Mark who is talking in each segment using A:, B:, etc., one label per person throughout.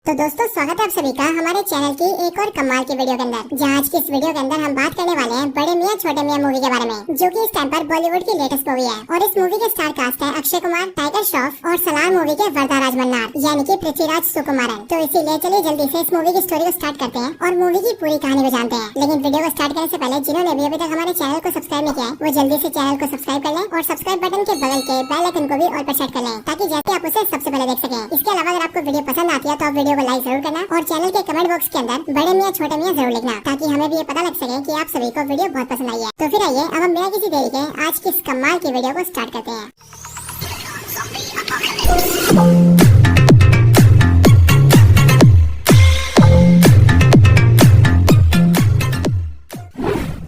A: तो दोस्तों स्वागत है आप सभी का हमारे चैनल की एक और कमाल की वीडियो के अंदर, जहाँ आज की इस वीडियो के अंदर हम बात करने वाले हैं बड़े मियाँ छोटे मियाँ मूवी के बारे में, जो कि इस टाइम पर बॉलीवुड की लेटेस्ट मूवी है। और इस मूवी के स्टार कास्ट है अक्षय कुमार, टाइगर श्रॉफ और सलार मूवी के वरदाराज मन्नार यानी कि पृथ्वीराज सुकुमारन। तो इसीलिए चलिए जल्दी से इस मूवी की स्टोरी को स्टार्ट करते हैं और मूवी की पूरी कहानी को जानते हैं। लेकिन वीडियो को स्टार्ट करने से पहले जिन्होंने भी अभी तक हमारे चैनल को सब्सक्राइब नहीं किया है वो जल्दी से चैनल को सब्सक्राइब कर लें और सब्सक्राइब बटन के बगल के बेल आइकन को भी ऑल पर सेट कर लें, ताकि जैसे आप उसे सबसे पहले देख सकें। इसके अलावा अगर आपको वीडियो पसंद आती है तो आप वीडियो को लाइक जरूर करना और चैनल के कमेंट बॉक्स के अंदर बड़े मियाँ छोटे मियाँ जरूर लिखना, ताकि हमें भी ये पता लग सके कि आप सभी को वीडियो बहुत पसंद आई है। तो फिर आइए अब हम बिना किसी देरी के आज की इस कमाल की वीडियो को स्टार्ट करते हैं।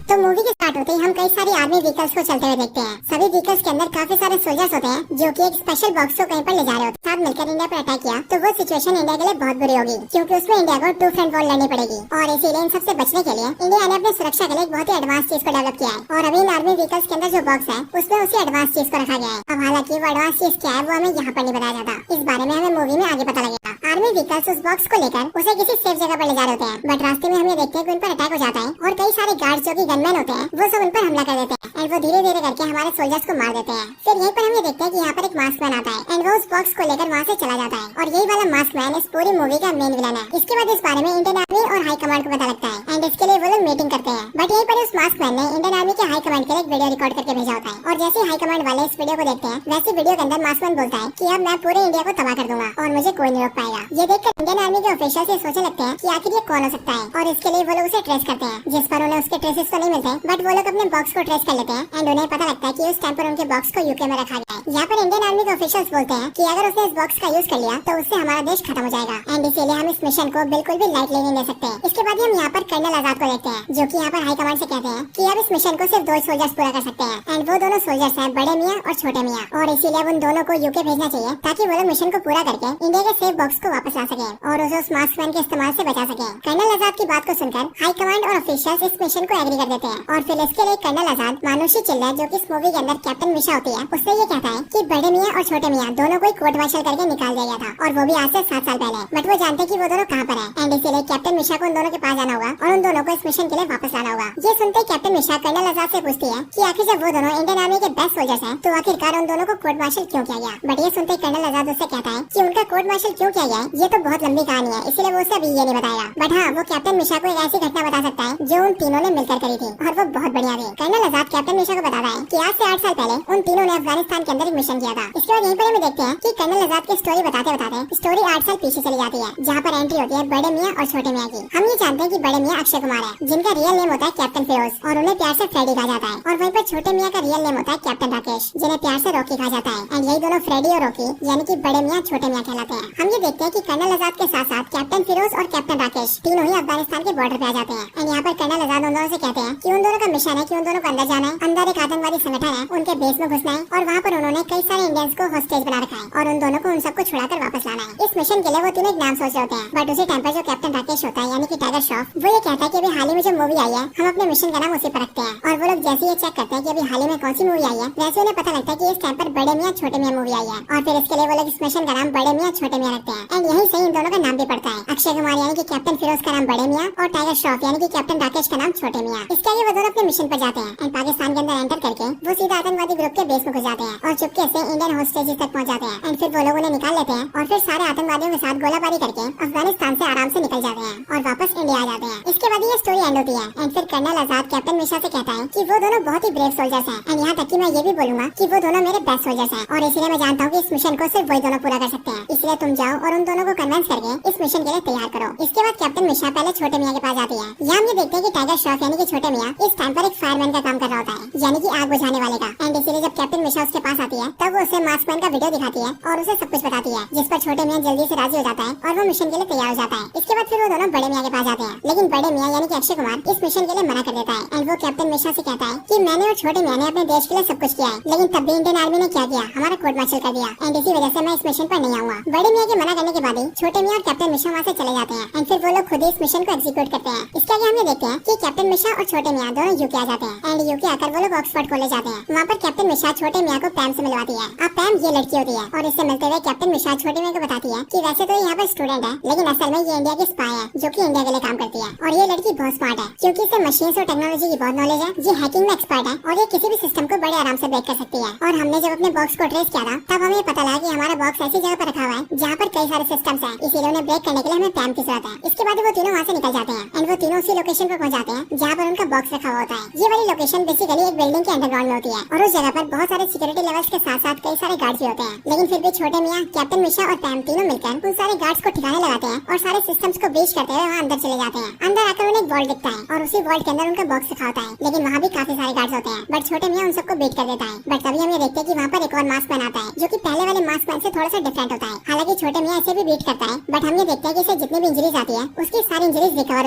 A: तो मूवी के स्टार्ट होते ही हम कई सारी आर्मी व्हीकल्स को चलते हुए देखते हैं। सभी व्हीकल्स के अंदर काफी सारे सोल्जर्स होते हैं जो कि एक स्पेशल बॉक्स को कहीं पर ले जा रहे होते हैं। साथ मिलकर इंडिया पर अटैक किया तो वो सिचुएशन इंडिया के लिए बहुत बुरी होगी, क्योंकि उसमें इंडिया को 2 फ्रंट वॉर लड़नी पड़ेगी। और इसीलिए इन सबसे बचने के लिए इंडिया ने अपनी सुरक्षा के लिए एक बहुत ही एडवांस चीज को डेवलप किया है। और अभी इन आर्मी व्हीकल्स के अंदर जो बॉक्स है उसमें उसी एडवांस चीज को रखा गया है। अब हालांकि वो एडवांस चीज क्या है वो हमें यहाँ पर नहीं बताया जाता, इस बारे में हमें मूवी में आगे पता लगेगा। आर्मी व्हीकल्स उस बॉक्स को लेकर उसे किसी सेफ जगह पर ले जा रहे होते हैं, बट रास्ते में हम ये देखते हैं कि उन पर अटैक हो जाता है और कई सारे गार्ड जो कि गनमैन होते हैं वो सब उन पर हमला कर देते हैं एंड वो धीरे धीरे करके हमारे सोल्जर्स को मार देते हैं। फिर यहीं पर हम ये देखते हैं कि यहाँ पर एक मास्कमैन आता है एंड वो उस बॉक्स को लेकर वहाँ से चला जाता है। और यही वाला मास्कमैन इस पूरी मूवी का मेन विलन है। इसके बाद इस बारे में इंडियन आर्मी और हाई कमांड को पता लगता है एंड इसके लिए वो लोग मीटिंग करते हैं। बट यहीं पर उस मास्कमैन ने इंडियन आर्मी के हाई कमांड के लिए एक वीडियो रिकॉर्ड करके भेजा होता है। और जैसे हाई कमांड वाले इस वीडियो को देखते हैं वैसे वीडियो के अंदर मास्कमैन बोलता है कि अब मैं पूरे इंडिया को तबाह कर दूंगा और मुझे कोई नहीं रोक पाएगा। ये देखकर इंडियन आर्मी के ऑफिसर्स ये सोचने लगते हैं कि आखिर ये कौन हो सकता है, और इसके लिए वो लोग उसे ट्रेस करते हैं, जिस पर उन्हें उसके ट्रेसेस तो नहीं मिलते, बट वो लोग अपने बॉक्स को ट्रेस कर लेते हैं एंड उन्हें पता लगता है कि उस टाइम पर उनके बॉक्स को यूके में रखा गया है। यहाँ पर इंडियन आर्मी के ऑफिशियल्स बोलते हैं कि अगर उसने इस बॉक्स का यूज कर लिया तो उससे हमारा देश खत्म हो जाएगा एंड इसीलिए हम इस मिशन को बिल्कुल भी लाइटली नहीं ले सकते। इसके बाद हम यहाँ पर कर्नल आजाद को देखते हैं, जो कि यहाँ पर हाई कमांड से कहते हैं कि अब इस मिशन को सिर्फ 2 सोल्जर्स पूरा कर सकते हैं एंड वो दोनों सोल्जर्स हैं बड़े मियाँ और छोटे मियाँ, और इसीलिए उन दोनों को यूके भेजना चाहिए ताकि वो लोग मिशन को पूरा करके इंडिया के सेफ बॉक्स को वापस ला सके और उसे उस मास्कमैन के इस्तेमाल से बचा सके। कर्नल आजाद की बात को सुनकर हाई कमांड और ऑफिशियल्स इस मिशन को एग्री कर देते हैं। और फिर इसके लिए कर्नल आजाद मानुषी चिल्लर, जो कि इस मूवी के अंदर कैप्टन मिशा होती है, उससे ये कहता है कि बड़े मियाँ और छोटे मियाँ दोनों को कोर्ट मार्शल करके निकाल दिया गया था, और वो भी आज से 7 साल पहले। बट वो जानते कि वो दोनों कहाँ पर है एंड इसीलिए कैप्टन मिशा को उन दोनों के पास जाना होगा और उन दोनों को इस मिशन के लिए वापस लाना होगा। ये सुनते ही कैप्टन मिशा कर्नल आजाद से पूछती है कि आखिर जब वो दोनों इंडियन आर्मी के बेस्ट सोल्जर्स हैं तो आखिरकार उन दोनों को कोर्ट मार्शल क्यों किया गया। बट ये सुनते ही कर्नल आजाद उससे कहता है कि उनका कोर्ट मार्शल क्यों किया गया है ये तो बहुत लंबी कहानी है, इसलिए वो उसे अभी ये नहीं बताएगा। बट हाँ, वो कैप्टन मिशा को एक ऐसी घटना बता सकता है जो उन तीनों ने मिलकर करी थी और वो बहुत बढ़िया थी। कर्नल आजाद कैप्टन मिशा को बताता है कि आज से 8 साल पहले उन तीनों ने अफगानिस्तान के अंदर एक मिशन किया था। इसके बाद यहीं पर हम देखते हैं कि कर्नल आजाद की स्टोरी बताते बताते स्टोरी 8 साल पीछे चली जाती है, जहाँ पर एंट्री होती है बड़े मियाँ और छोटे मियाँ की। हम ये जानते हैं कि बड़े मियाँ अक्षय कुमार है, जिनका रियल नेम होता है कैप्टन फिरोज, और उन्हें प्यार से फ्रेडी कहा जाता है। और वहीं पर छोटे मियाँ का रियल नेम होता है कैप्टन राकेश, जिन्हें प्यार से रॉकी कहा जाता है। एंड यही दोनों फ्रेडी और रॉकी यानी कि बड़े मियाँ छोटे मियाँ कहलाते हैं। हम ये देखते हैं कि कर्नल आजाद के साथ साथ कैप्टन फिरोज और कैप्टन राकेश तीनों ही अफगानिस्तान के बॉर्डर पे आ जाते हैं। एंड यहाँ पर कर्नल आजाद उन दोनों से कहते हैं कि उन दोनों का मिशन है कि उन दोनों को अंदर जाना है, अंदर एक आतंकवादी संगठन है उनके बेस में घुसना है, और वहाँ पर उन्होंने कई सारे इंडियंस को हॉस्टेज बना रखा है और उन दोनों को उन सबको छुड़ाकर वापस लाना है। इस मिशन के लिए वो तीनों एक नाम सोच रहे होते हैं, बट उसी टाइम पर जो कैप्टन राकेश होता है यानी कि टाइगर श्रॉफ, वो ये कहता है कि अभी हाल ही में जो मूवी आई है हम अपने मिशन का नाम उसी पर रखते हैं। और वो लोग जैसे ये चेक करते हैं कि अभी हाल ही में कौन सी मूवी आई है, वैसे उन्हें पता लगता है कि इस टाइम पर बड़े मियाँ छोटे मियाँ मूवी आई है, और फिर इसके लिए वो लोग इस मिशन का नाम बड़े मियाँ छोटे मियाँ रखते हैं। एंड यही से इन दोनों का नाम भी पड़ता है। अक्षय कुमार यानी कि कैप्टन फिरोज का नाम बड़े मियाँ और टाइगर श्रॉफ यानी कि कैप्टन राकेश का नाम छोटे मियाँ। इसके आगे वो दोनों अपने मिशन पर जाते हैं एंड पाकिस्तान के अंदर एंटर करके वो सीधा आतंकवादी ग्रुप के बेस में घुस जाते हैं और चुपके से इंडियन हॉस्टेजेस तक पहुंच जाते हैं। एंड फिर वो लोग उन्हें निकाल लेते हैं और फिर सारे आतंकवादियों के साथ गोलाबारी करके अफगानिस्तान से आराम से निकल जाते हैं और वापस इंडिया आ जाते हैं। इसके बाद ये स्टोरी एंड होती है एंड फिर कर्नल आजाद कैप्टन मिशा से कहता है कि वो दोनों बहुत ही ब्रेव सोल्जर्स हैं एंड यहाँ तक कि मैं ये भी बोलूंगा कि वो दोनों मेरे बेस्ट सोल्जर्स हैं, और इसलिए मैं जानता हूँ कि इस मिशन को सिर्फ वही दोनों पूरा कर सकते हैं, इसलिए तुम जाओ और उन दोनों को कन्विंस करके इस मिशन के लिए तैयार करो। इसके बाद कैप्टन मिशा पहले छोटे मियाँ के पास जाती है। यहाँ हम ये देखते हैं कि टाइगर श्रॉफ यानी कि छोटे मियाँ इस टाइम पर एक फायरमैन का काम कर रहा होता है, यानी कि आग बुझाने वाले का। एंड इसीलिए जब कैप्टन मिशा उसके पास आती है तब वो उसे मास्कमैन का वीडियो दिखाती है और उसे सब कुछ बताती है, जिस पर छोटे मियाँ जल्दी से राजी हो जाता है और वो मिशन के लिए तैयार हो जाता है। इसके बाद फिर वो दोनों बड़े मियाँ के पास जाते हैं, लेकिन बड़े मियाँ यानी कि अक्षय कुमार कुमार इस मिशन के लिए मना कर देता है एंड वो कैप्टन मिश्रा से कहता है कि मैंने और छोटे मियां ने अपने देश के लिए सब कुछ किया है, लेकिन तब भी इंडियन आर्मी ने क्या किया, हमारा कोर्ट मार्शल कर दिया एंड इसी वजह से मैं इस मिशन पर नहीं आऊंगा। बड़े मियां के मना करने के बाद ही छोटे मियां और कैप्टन मिश्रा वहाँ से चले जाते हैं एंड फिर वो लोग खुद ही इस मिशन को एग्जीक्यूट करते हैं। इसके आगे हम ये देखते हैं कि कैप्टन मिश्रा और छोटे मियां दोनों यूके आ जाते हैं एंड यूके आकर वो लोग ऑक्सफोर्ड कॉलेज जाते हैं। वहाँ पर कैप्टन मिश्रा छोटे मियां को पैम से मिलवाती है। अब पैम ये लड़की होती है और इससे मिलते हुए कैप्टन मिश्रा छोटे मियां को बताती है कि वैसे तो यहाँ पर स्टूडेंट है, लेकिन असल में ये इंडिया की स्पाई है जो कि इंडिया के लिए काम करती है और ये लड़की बहुत स्मार्ट है क्योंकि इसे मशीन और टेक्नोलॉजी की बहुत नॉलेज है। ये हैकिंग में एक्सपर्ट है और ये किसी भी सिस्टम को बड़े आराम से ब्रेक कर सकती है। और हमने जब अपने बॉक्स को ट्रेस किया था तब हमें पता लगा कि हमारा बॉक्स ऐसी जगह पर रखा हुआ है जहाँ पर कई सारे सिस्टम्स हैं, इसीलिए उन्हें ब्रेक करने के लिए हमें पैम की जरूरत है। इसके बाद वो तीनों वहाँ से निकल जाते हैं एंड वो तीनों उसी लोकेशन पर पहुँच जाते हैं जहाँ पर उनका बॉक्स रखा हुआ होता है। ये वाली लोकेशन बेसिकली एक बिल्डिंग के अंडरग्राउंड में होती है और उस जगह पर बहुत सारे सिक्योरिटी लेवल्स के साथ साथ कई सारे गार्ड्स भी होते हैं, लेकिन फिर भी छोटे मियाँ, कैप्टन मिश्रा और पैम तीनों मिलकर उन सारे गार्ड्स को ठिकाने लगाते हैं और सारे सिस्टम्स को ब्रीच करते हुए वहाँ अंदर चले जाते हैं। अंदर आकर उन्हें एक वॉल्ट दिखता है और उसी वॉल्ट के अंदर उनका बॉक्स रखा होता है, लेकिन वहाँ भी काफी सारे गार्ड्स होते हैं। बट छोटे मियाँ उन सबको बीट कर देता है। बट तभी हम ये देखते हैं कि वहाँ पर एक और मास्क मैन आता है जो कि पहले वाले मास्क मैन से थोड़ा सा डिफरेंट होता है। हालांकि छोटे मियाँ इसे भी बीट करता है, बट हम ये देखते हैं कि इसे जितनी भी इंजरीज आती है उसकी सारी इंजरीज रिकवर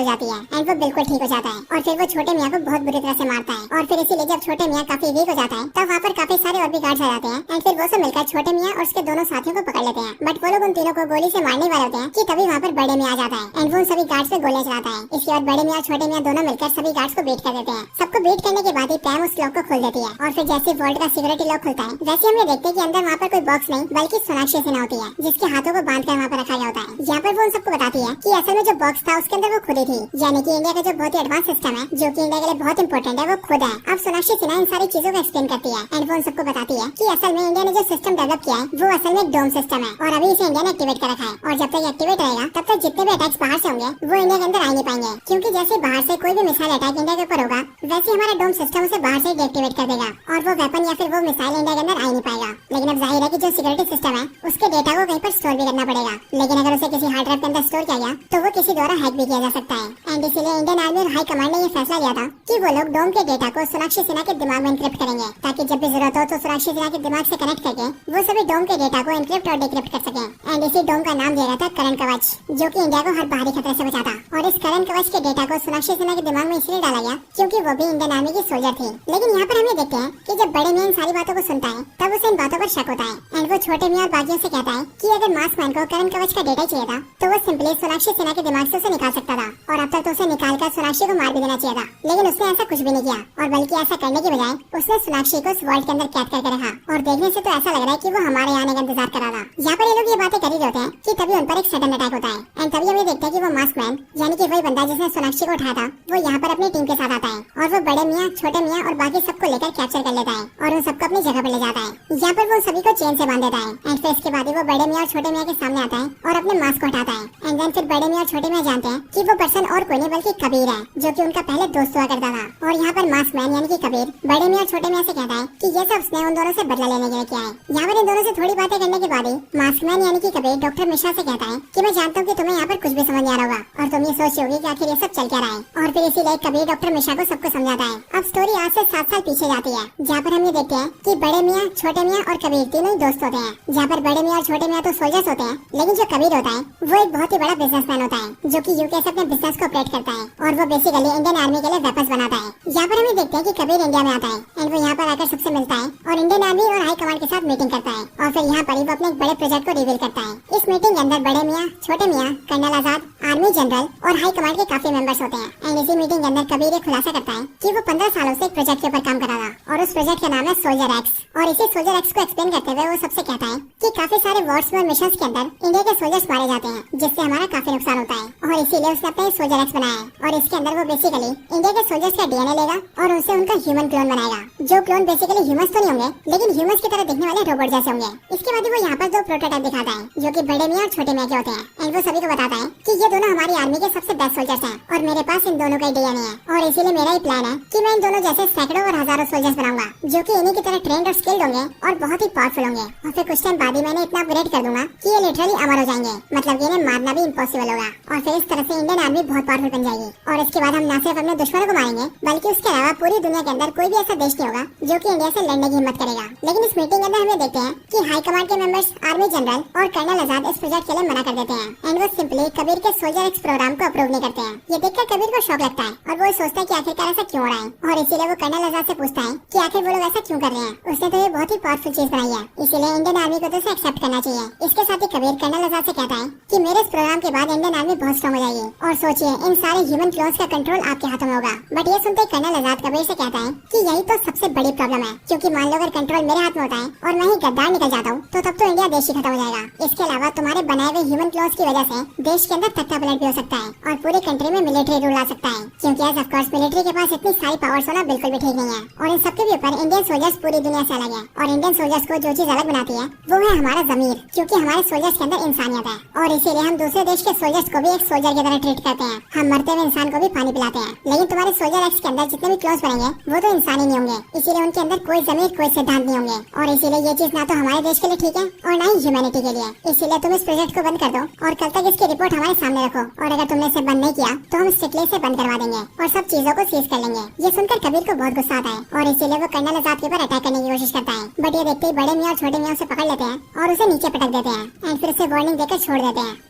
A: हो जाती है एंड वो बिल्कुल ठीक हो जाता है और फिर वो छोटे मियाँ को बहुत बुरी तरह से मारता है। और फिर इसीलिए जब छोटे मियाँ काफी वीक हो जाता है तब वहाँ पर काफी सारे और भी गार्ड्स आ जाते हैं एंड फिर वो सब मिलकर छोटे मियाँ और उसके दोनों साथियों को पकड़ लेते हैं। बट वो लोग उन तीनों को गोली से मारने वाले होते हैं कि तभी वहाँ पर बड़े मियाँ आ जाता है एंड वो उन सभी गार्ड्स पे गोलियां चलाता है। इसके बाद बड़े मियाँ और छोटे मियाँ दोनों मिलकर सभी गार्ड्स को बीट कर देते हैं। सबको बीट करने के बाद ही पैम उस लॉक को खोल देती है और फिर जैसे वॉल्ट का सिक्योरिटी लॉक खुलता है वैसे हम ये देखते हैं कि अंदर वहाँ पर कोई बॉक्स नहीं बल्कि सोनाक्षी सिन्हा होती है जिसके हाथों को बांध कर वहाँ पर रखा गया होता है। यहाँ पर वो उन सबको बताती है कि असल में जो बॉक्स था उसके अंदर वो खुद ही थी, यानी कि इंडिया का जो बहुत ही एडवांस सिस्टम है जो कि इंडिया के लिए बहुत इंपॉर्टेंट है वो खुद है। अब सोनाक्षी सिन्हा इन सारी चीजों को एक्सप्लेन करती है एंड वो उन सबको बताती है कि असल में इंडिया ने जो सिस्टम डेवलप किया है वो असल में डोम सिस्टम है और अभी इसे इंडिया ने एक्टिवेट कर रखा है और जब तक एक्टिवेट रहेगा तब तक जितने भी अटैक्स बाहर से होंगे वो इंडिया के अंदर आ नहीं पाएंगे, क्योंकि जैसे बाहर से कोई भी मिसाइल अटैक इंडिया के ऊपर होगा वैसे हमारा डोम सिस्टम उसे बाहर से डीएक्टिवेट कर देगा और वो वेपन या फिर वो मिसाइल इंडिया के अंदर आ नहीं पाएगा। लेकिन अब जाहिर है कि जो सिक्योरिटी सिस्टम है उसके डेटा को कहीं पर स्टोर भी करना पड़ेगा, लेकिन अगर उसे किसी हार्ड ड्राइव के अंदर स्टोर किया गया तो वो किसी द्वारा हैक भी किया जा सकता है। एंड इसीलिए इंडियन आर्मी और हाई कमांड ने ये फैसला लिया था कि वो लोग डोम के डेटा को सोनाक्षी सिन्हा के दिमाग में एन्क्रिप्ट करेंगे ताकि जब भी जरूरत हो तो सोनाक्षी सिन्हा के दिमाग से कनेक्ट करके वो सभी डोम के डेटा को एन्क्रिप्ट और डिक्रिप्ट कर सके। एंड इसी डोम का नाम दिया गया था करण कवच, जो कि इंडिया को हर बाहरी खतरे से बचाता। और इस करण कवच के डेटा को सोनाक्षी सिन्हा के दिमाग में इसलिए डाला गया क्योंकि वो भी इंडियन आर्मी की सोल्जर थी। लेकिन यहाँ पर हम ये देखते हैं कि जब बड़े मियाँ इन सारी बातों को सुनता है तब उसे इन बातों पर शक होता है एंड वो छोटे मियाँ और बाकियों से कहता है कि अगर मास्क मैन को करण कवच का डेटा चाहिए था तो वो सिंपली सोनाक्षी सिन्हा के दिमाग से उसे निकाल सकता था और अब तक तो उसे निकाल कर सोनाक्षी को मार भी देना चाहिए था, लेकिन उसने ऐसा कुछ भी नहीं किया और बल्कि ऐसा करने की बजाय उसने सोनाक्षी को उस वर्ल्ड के अंदर कैद करके रखा और देखने से तो ऐसा लग रहा है कि वो हमारे आने का इंतजार कर रहा था। यहाँ पर ये लोग ये बातें कर ही होते हैं कि तभी उन पर एक सडन अटैक होता है एंड तभी हम ये देखते हैं कि वो मास्क मैन यानी कि वही बंदा जिसने सोनाक्षी को उठाया था वो यहाँ पर अपनी टीम के साथ आता है और वो बड़े मियाँ, छोटे मियाँ और बाकी सबको लेकर कैप्चर कर लेता है और उन सबको अपनी जगह पर ले जाता है। यहाँ पर वो सभी को चेन से बांध देता है एंड फिर इसके बाद वो बड़े मियाँ और छोटे मियाँ के सामने आता है और अपने मास्क को हटाता है एंड देन फिर बड़े मियाँ और छोटे मियाँ जानते हैं कि वो पर्सन और कोई नहीं बल्कि कबीर है जो कि उनका पहले दोस्त हुआ करता था। और यहाँ पर मास्क मैन यानी कि कबीर बड़े मियाँ और छोटे मियाँ से कहता है कि ये सब उसने उन दोनों से बदला लेने के लिए किया है। यहाँ पर इन दोनों से थोड़ी बातें करने के बाद ही मास्क मैन यानी कि कबीर डॉक्टर मिश्रा से कहता है कि मैं जानता हूँ कि तुम्हें यहाँ पर कुछ भी समझ नहीं आ रहा होगा और तुम ये सोच होगी कि आखिर ये सब चल क्या रहा है। और फिर इसीलिए कबीर डॉक्टर मिश्रा को सबको समझाता है। अब स्टोरी आज से 7 साल पीछे जाती है जहाँ पर हम ये देखते हैं कि बड़े मियाँ, छोटे मियाँ और कबीर तीनों ही दोस्त होते हैं। जहाँ पर बड़े मियाँ और छोटे मियाँ तो सोल्जर्स होते हैं, लेकिन जो कबीर होता है वो एक बहुत ही बड़ा बिजनेसमैन होता है जो कि यूके से अपने बिजनेस को ऑपरेट करता है और वो बेसिकली इंडियन आर्मी के लिए वेपन्स बनाता है। यहाँ पर हम देखते हैं कि कबीर इंडिया में आता है एंड वो यहाँ पर आकर सबसे मिलता है और इंडियन आर्मी और हाई कमांड के साथ मीटिंग करता है और फिर यहाँ पर वो अपने एक बड़े प्रोजेक्ट को रिवील करता है। इस मीटिंग के अंदर बड़े मियाँ, छोटे मियाँ, कर्नल आजाद, आर्मी जनरल और हाई कमांड के काफी मेंबर्स होते हैं एंड इसी मीटिंग के अंदर कबीर ये खुलासा करता है कि वो 15 सालों से एक प्रोजेक्ट के ऊपर काम कर रहा था और उस प्रोजेक्ट का नाम है सोल्जर एक्स। और इसी सोल्जर एक्स को एक्सप्लेन करते हुए वो सबसे कहता है कि काफी सारे वॉर्स में मिशंस के अंदर इंडिया के सोल्जर्स मारे जाते हैं जिससे हमारा काफी नुकसान होता है और इसीलिए उसने अपना सोल्जर एक्स बनाया है और इसके अंदर वो बेसिकली इंडिया के सोल्जर्स का डीएनए लेगा और उनसे उनका ह्यूमन क्लोन बनाएगा, जो क्लोन बेसिकली ह्यूमंस तो नहीं होंगे लेकिन ह्यूमंस की तरह दिखने वाले रोबोट जैसे होंगे। इसके बाद वो यहाँ पर 2 प्रोटोटाइप दिखाता है जो कि बड़े मियाँ और छोटे मियाँ के होते हैं एंड वो सभी को बताता है कि ये दोनों हमारी आर्मी के सबसे बेस्ट सोल्जर्स हैं और मेरे पास इन दोनों का डीएनए है और इसीलिए मेरा ही प्लान है कि मैं इन दोनों जैसे सैकड़ों और हजारों सोल्जर्स बनाऊंगा जो कि इन्हीं की तरह ट्रेंड और स्किल्ड होंगे और बहुत ही पावरफुल होंगे। और फिर कुछ टाइम बाद ही मैंने इतना अपग्रेड कर दूंगा कि ये लिटरली अमर हो जाएंगे, मतलब कि इन्हें मारना भी इम्पॉसिबल होगा। और फिर इस तरह से इंडियन आर्मी बहुत पावरफुल बन जाएगी और इसके बाद हम न सिर्फ अपने दुश्मनों को मारेंगे बल्कि उसके अलावा पूरी दुनिया के अंदर कोई भी ऐसा देश नहीं होगा जो कि इंडिया से लड़ने की हिम्मत करेगा। लेकिन इस मीटिंग के अंदर हमें देखते हैं कि हाई कमांड के मेंबर्स, आर्मी जनरल और कर्नल आजाद इस प्रोजेक्ट के लिए मना कर देते हैं एंड वो सिंपली कबीर के सोल्जर एक्स प्रोग्राम को अप्रूव नहीं करते हैं। ये देखकर कबीर को शौक लगता है और वो सोचता है कि आखिरकार ऐसा क्यों हो रहा है, और इसीलिए वो कर्नल आजाद से पूछता है कि आखिर वो लोग ऐसा क्यों कर रहे हैं। उसने तो ये बहुत ही पावरफुल चीज बनाई है, इसीलिए इंडियन आर्मी को तो इसे एक्सेप्ट करना चाहिए। इसके साथ ही कबीर कर्नल आजाद से कहता है कि मेरे इस प्रोग्राम के बाद इंडियन आर्मी बहुत स्ट्रॉन्ग हो जाएगी और सोचिए इन सारे ह्यूमन क्लोन्स का कंट्रोल आपके हाथों में होगा। बट ये सुनते कर्नल आजाद कबीर से कहता है कि यही तो सबसे बड़ी प्रॉब्लम है, क्योंकि मान लो अगर कंट्रोल मेरे हाथ में होता है और मैं ही गद्दार निकल जाता हूँ तो तब तो इंडिया देश ही खत्म हो जाएगा। इसके अलावा तुम्हारे बनाए हुए ह्यूमन क्लोन्स की वजह से देश के अंदर तख्ता पलट भी हो सकता है और पूरी कंट्री में मिलिट्री रूल आ सकता है, क्योंकि ऑफ कोर्स मिलिट्री के पास इतनी सारी पावर्स होना बिल्कुल भी ठीक नहीं है। और इन सबके भी ऊपर इंडियन सोल्जर्स पूरी दुनिया से अलग है और इंडियन सोल्जर्स को जो चीज अलग बनाती है वो है हमारा ज़मीर, क्योंकि हमारे सोल्जर्स के अंदर इंसानियत है और इसीलिए हम दूसरे देश के सोल्जर्स को भी एक सोल्जर की तरह ट्रीट करते हैं। हम मरते हुए इंसान को भी पानी पिलाते हैं। लेकिन तुम्हारे सोल्जर एक्स के अंदर जितने भी क्लोन्स बनेंगे वो तो इंसान ही नहीं होंगे, इसीलिए उनके अंदर कोई ज़मीर, कोई सिद्धांत नहीं होंगे और इसीलिए ये चीज ना तो हमारे देश के लिए ठीक है और ना ही ह्यूमैनिटी के लिए। इसीलिए तुम इस प्रोजेक्ट को बंद कर दो और कल तक इसकी रिपोर्ट हमारे सामने रखो, और अगर तुमने इसे बंद नहीं किया तो हम स्ट्रिक्टली इसे बंद करवा देंगे और सब चीजों को सीज कर लेंगे। ये सुनकर कबीर को बहुत गुस्सा आता है और इसीलिए वो कर्नल आजाद के ऊपर अटैक करने की कोशिश करता है। बट ये देखते ही बड़े मियाँ और छोटे मियाँ उसे पकड़ लेते हैं और उसे नीचे पटक देते हैं एंड फिर उसे वार्निंग देकर छोड़ देते हैं।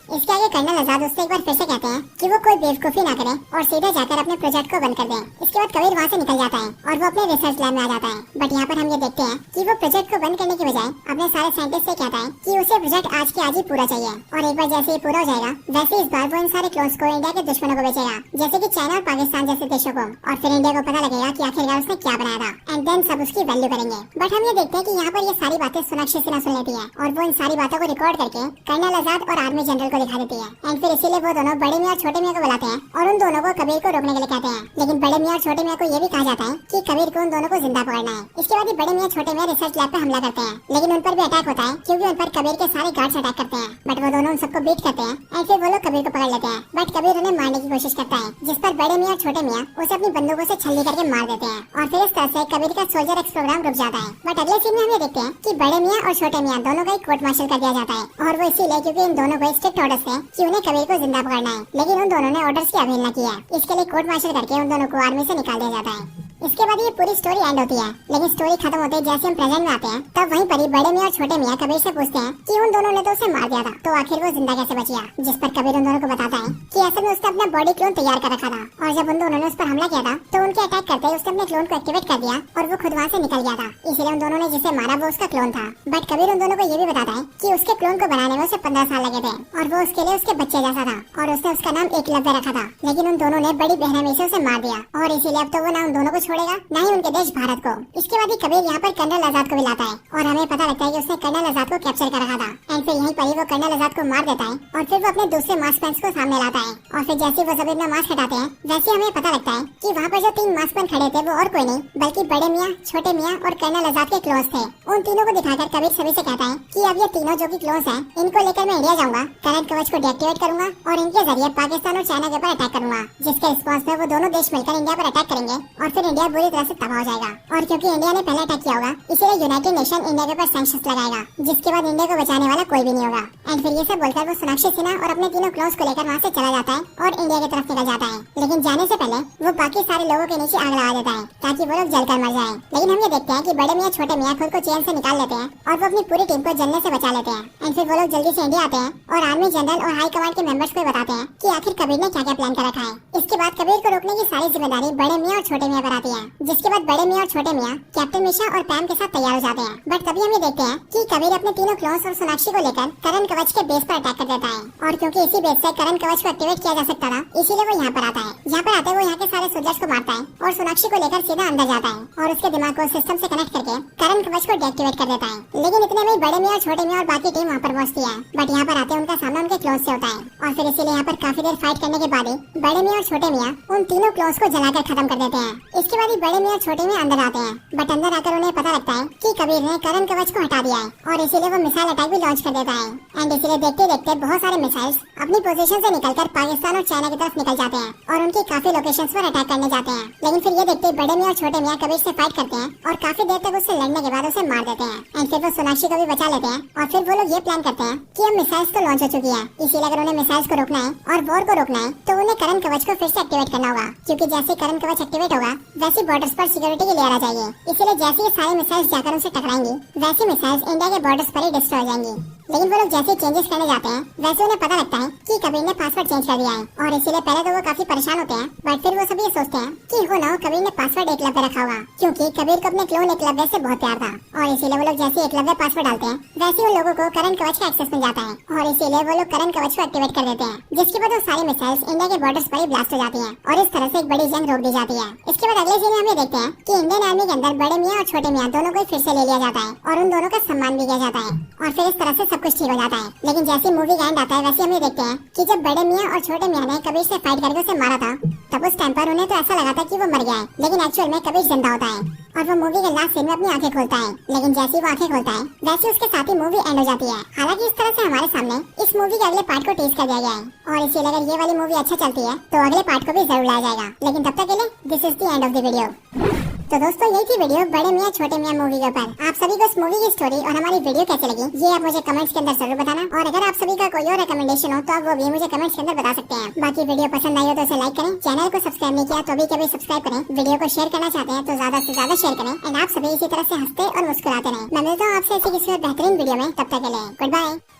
A: इसके आगे कर्नल आजाद उससे एक बार फिर से कहते हैं कि वो कोई बेवकूफी ना करे और सीधे जाकर अपने प्रोजेक्ट को बंद कर दें। इसके बाद कबीर वहाँ से निकल जाता है और वो अपने रिसर्च लैब में आ जाता है। बट यहाँ पर हम ये देखते हैं कि वो प्रोजेक्ट को बंद करने की बजाय अपने सारे साइंटिस्ट से कहता है कि उसे प्रोजेक्ट आज के आज ही पूरा चाहिए और एक बार जैसे ही पूरा हो जाएगा वैसे इस बार वो इन सारे क्लोन्स को इंडिया के दुश्मनों को बेचेगा, जैसे की चाइना और पाकिस्तान जैसे देशों को, और फिर इंडिया को पता लगेगा कि आखिरकार उसने क्या बनाया था एंड देन सब उसकी वैल्यू करेंगे। बट हम ये देखते हैं कि यहाँ पर ये सारी बातें सोनाक्षी सिन्हा सुन लेती है और वो इन सारी बातों को रिकॉर्ड करके कर्नल आजाद और आर्मी जनरल को दिखा देती है। फिर इसीलिए वो दोनों बड़े मियाँ और छोटे मियाँ को बुलाते हैं और उन दोनों को कबीर को रोकने के लिए कहते हैं। लेकिन बड़े मियाँ और छोटे मियाँ को ये भी कहा जाता है कि कबीर को उन दोनों को जिंदा पकड़ना है। इसके बाद ही बड़े मियाँ छोटे मियाँ रिसर्च लैब पे हमला करते हैं, लेकिन उन पर भी अटैक होता है क्योंकि उन पर कबीर के सारे गार्ड्स अटैक करते हैं। बट वो दोनों उन सबको बीट करते हैं और फिर वो लोग कबीर को पकड़ लेते हैं। बट कबीर उन्हें मारने की कोशिश करता है, जिस पर बड़े मियाँ और छोटे मियाँ उसे अपनी बंदूकों से छल्ली करके मार देते हैं और फिर इस तरह से कबीर का सोल्जर एक्स प्रोग्राम रुक जाता है। बट अगले सीन में हम ये देखते हैं कि बड़े मियाँ और छोटे मियाँ दोनों का कोर्ट मार्शल कर दिया जाता है और वो इसीलिए क्योंकि इन दोनों को स्ट्रिक्ट ऑर्डर है कि उन्हें कबीर को जिंदा पकड़ना है, लेकिन उन दोनों ने ऑर्डर्स की अवहेलना की है। इसके लिए कोर्ट मार्शल करके उन दोनों को आर्मी से निकाल दिया जाता है। इसके बाद ये पूरी स्टोरी एंड होती है, लेकिन स्टोरी खत्म होते ही जैसे हम प्रेजेंट में आते हैं तब वहीं पर ही बड़े मियाँ और छोटे मियाँ कबीर से पूछते हैं कि उन दोनों ने तो उसे मार दिया था तो आखिर वो जिंदा कैसे बच गया। जिस पर कबीर उन दोनों को बताता है कि असल में उसने अपना बॉडी क्लोन तैयार कर रखा था और जब उन दोनों ने उस पर हमला किया था तो उनके अटैक करते ही उसने अपने क्लोन को एक्टिवेट कर दिया और वो खुद वहाँ से निकल गया था। इसीलिए उन दोनों ने जिसे मारा वो उसका क्लोन था। बट कबीर उन दोनों को ये भी बताता है कि उसके क्लोन को बनाने में उसे 15 साल लगे थे और वो उसके लिए उसके बच्चे जैसा था और उसने उसका नाम एकलव्य रखा था। लेकिन उन दोनों ने बड़ी बेरहमी से उसे मार दिया और इसीलिए अब तो वो ना उन दोनों को छोड़ेगा ना ही उनके देश भारत को। इसके बाद ही कबीर यहाँ पर कर्नल आजाद को भी लाता है और हमें पता लगता है कि उसने कर्नल आजाद को कैप्चर कर रखा था एंड फिर यहीं पर ही वो कर्नल आजाद को मार देता है और फिर वो अपने दूसरे मास्क पेंस को सामने लाता है और फिर जैसे वो सभी अपना मास्क हटाते हैं वैसे हमें पता लगता है कि वहाँ पर जो 3 मास्क पेन खड़े थे वो और कोई नहीं बल्कि बड़े मियाँ, छोटे मियाँ और कर्नल आजाद के क्लोन्स थे। उन तीनों को दिखाकर कबीर सभी से कहता है कि अब ये तीनों जो की क्लोन्स हैं इनको लेकर मैं इंडिया जाऊंगा, करंट कवच को डीएक्टिवेट करूंगा और इनके जरिए पाकिस्तान और चाइना के ऊपर अटैक करूंगा, जिसके रिस्पॉन्स में वो दोनों देश मिलकर इंडिया पर अटैक करेंगे और फिर इंडिया बुरी तरह से तबाह हो जाएगा। और क्योंकि इंडिया ने पहले अटैक किया होगा इसीलिए यूनाइटेड नेशन इंडिया के ऊपर सैंक्शंस लगाएगा, जिसके बाद इंडिया को बचाने वाला कोई भी नहीं होगा। एंड फिर ये सब बोलकर वो सोनाक्षी सिन्हा और अपने तीनों क्लोन्स को लेकर वहाँ से चला जाता है और इंडिया की तरफ निकल जाता है। लेकिन जाने से पहले वो बाकी सारे लोगों के नीचे आग लगा देता है ताकि वो लोग जलकर मर जाएं। लेकिन हम ये देखते हैं कि बड़े मियाँ छोटे मियाँ खुद को चेन से निकाल लेते हैं और वो अपनी पूरी टीम को जलने से बचा लेते हैं। एंड फिर वो लोग जल्दी से इंडिया आते हैं और आर्मी जनरल और हाई कमांड के मेंबर्स को बताते हैं कि आखिर कबीर ने क्या क्या प्लान कर रखा है। इसके बाद कबीर को रोकने की सारी जिम्मेदारी बड़े मियाँ और छोटे मियाँ पर आती है, जिसके बाद बड़े मियाँ और छोटे मियाँ कैप्टन मिशा और पैम के साथ तैयार हो जाते हैं। बट तभी हम ये देखते हैं कि कबीर अपने तीनों क्लोन्स और सोनाक्षी को लेकर करण कवच के बेस पर अटैक कर देता है और क्योंकि इसी बेस से करण कवच को एक्टिवेट किया जा सकता था इसीलिए वो यहाँ पर आता है। यहाँ पर आते हुए यहाँ के सारे सोल्जर्स को मारता है और सोनाक्षी को लेकर सीधा अंदर जाता है और उसके दिमाग को सिस्टम से कनेक्ट करके करण कवच को डीएक्टिवेट कर देता है। लेकिन इतने में बड़े मियाँ, छोटे मियाँ और बाकी टीम वहाँ पर पहुँचती है। बट यहाँ पर आते उनका सामना उनके क्लोन्स से होता है और फिर इसीलिए यहाँ पर काफी देर फाइट करने के बाद ही बड़े मियाँ और छोटे मियाँ उन तीनों क्लोन्स को जलाकर खत्म कर देते हैं। इसके बाद ही बड़े मियाँ और छोटे मियाँ अंदर आते हैं, बट अंदर आकर उन्हें पता लगता है कि कबीर ने करण कवच को हटा दिया है और इसीलिए वो मिसाइल अटैक भी लॉन्च कर देता है। एंड इसीलिए देखते देखते बहुत सारे मिसाइल्स अपनी पोजीशन से निकलकर पाकिस्तान और चाइना की तरफ निकल जाते हैं और उनकी काफी लोकेशंस पर अटैक करने जाते हैं। लेकिन फिर ये देखते बड़े मियाँ और छोटे मियाँ कबीर से फाइट करते हैं और काफी देर तक उससे लड़ने के बाद उसे मार देते हैं। एंड फिर वो सोनाक्षी को भी बचा लेते हैं और फिर वो लोग ये प्लान करते हैं कि अब मिसाइल्स तो लॉन्च हो चुकी है, इसीलिए अगर उन्हें मिसाइल्स को रोकना है और वॉर को रोकना है तो उन्हें करण कवच को फिर से एक्टिवेट करना होगा, क्योंकि जैसे करण कवच एक्टिवेट होगा वैसे बॉर्डर्स पर सिक्योरिटी की लेयर आ जाएगी। इसीलिए जैसे ये सारे मिसाइल्स जाकर उनसे टकराएंगी वैसे मिसाइल्स इंडिया के बॉर्डर्स पर ही डिस्ट्रॉय हो जाएंगी। लेकिन वो लोग जैसे चेंजेस करने जाते हैं वैसे उन्हें पता लगता है कि कबीर ने पासवर्ड चेंज कर दिया है और इसीलिए पहले तो वो काफी परेशान होते हैं, बट फिर वो सब ये सोचते हैं कि हो ना हो कबीर ने पासवर्ड एकलव्य रखा होगा, क्योंकि कबीर को अपने क्लोन एकलव्य से बहुत प्यार था और इसीलिए वो लोग जैसे एकलव्य पासवर्ड डालते हैं वैसे उन लोगों को करण कवच का एक्सेस मिल जाता है और इसीलिए वो लोग करण कवच को एक्टिवेट कर देते हैं, जिसके बाद वो सारी मिसाइल्स इंडिया के बॉर्डर्स पर ही ब्लास्ट हो जाती है और इस तरह से एक बड़ी जंग रोक दी जाती है। इसके बाद अगले सीन में हम ये देखते हैं कि इंडियन आर्मी के अंदर बड़े मियाँ और छोटे मियाँ दोनों को फिर से ले लिया जाता है और उन दोनों का सम्मान भी किया जाता है और फिर इस तरह से सब कुछ ठीक हो जाता है। लेकिन जैसे मूवी का एंड आता है वैसे हम ये देखते हैं कि जब बड़े मियाँ और छोटे मियाँ ने कबीर से फाइट करके उसे मारा था तब उस टाइम पर उन्हें तो ऐसा लगा था कि वो मर गया है, लेकिन एक्चुअल में कबीर जिंदा होता है और वो मूवी के लास्ट सीन में अपनी आंखें खोलता है। लेकिन जैसे ही वो आंखें खोलता है वैसे उसके साथ ही मूवी एंड हो जाती है। हालांकि इस तरह से हमारे सामने इस मूवी के अगले पार्ट को टीज कर दिया गया है और इसीलिए अगर ये वाली मूवी अच्छा चलती है तो अगले पार्ट को भी जरूर लाया जाएगा। लेकिन तब तक के लिए this is the end of the video. तो दोस्तों यही थी वीडियो बड़े मियाँ छोटे मियाँ मूवी के ऊपर। आप सभी को इस मूवी की स्टोरी और हमारी वीडियो कैसे लगी ये आप मुझे कमेंट्स के अंदर जरूर बताना और अगर आप सभी का कोई और रिकमेंडेशन हो तो आप वो भी मुझे कमेंट्स के अंदर बता सकते हैं। बाकी वीडियो पसंद आई हो तो इसे लाइक करें, चैनल को सब्सक्राइब नहीं किया तो भी कभी सब्सक्राइब करें, वीडियो को शेयर करना चाहते हैं तो ज्यादा से ज्यादा शेयर करें एंड आप सभी इसी तरह से हंसते और मुस्कुराते रहें। मैं मिलता हूँ आपसे ऐसी किसी और बेहतरीन वीडियो में, तब तक के लिए गुड बाय।